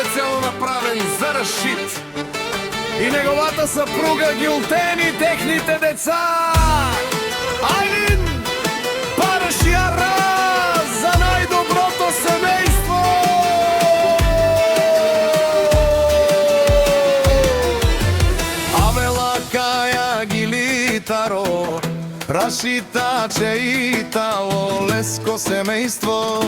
специјално направен за Рашид и неговата сапруга Гюлтен и техните деца. Айлин, Параш и Араз за најдоброто семејство. Авела, Каја, Гилитаро, Рашита, Чеитао, Леско семејство.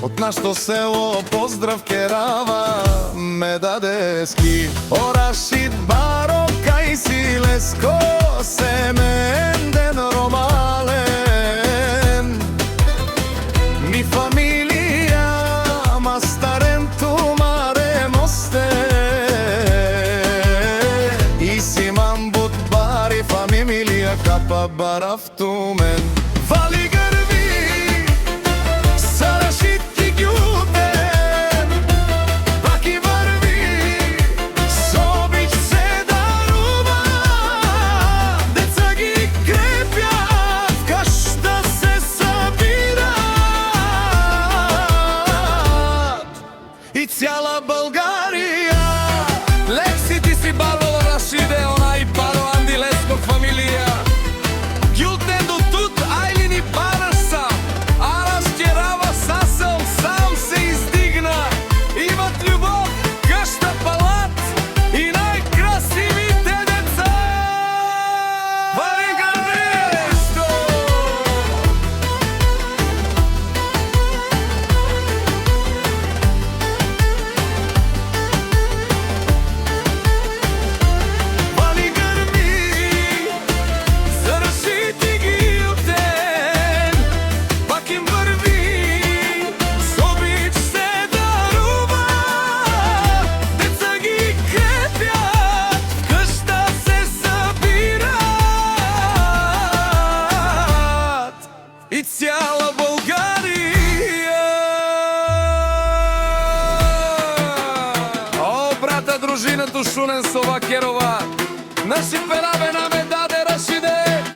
Од нашто село поздрав Керава ме дадески. О Рашид, Баро, Кајси, Леско, семен ден ромален. Ми фамилија, мастарен тумаре мосте. И си мамбут бари фамилија капа барав тумен. Вали грви, са Рашид и Гюлтен, пак и врви, со бич се дарува, деца ги крепјат, кашта се сабират. И цяла Българија, Лекси ти си барбала Рашиде, онај Паро Анди Лесков фамилија. Гюлтен до тут, Айлин и Параш са, Араш Керава сасел, сам се издигна. Имат љубов, кашта палат и најкрасивите деца. Валика нешто! Вали грми, за Рашид и Гюлтен, пак им врви, со бич се дарува, деца ги крепјат, кашта се сабират. И цяла Българија. О, брата, дружина Душунен со Вакерова, наши пераве на меда.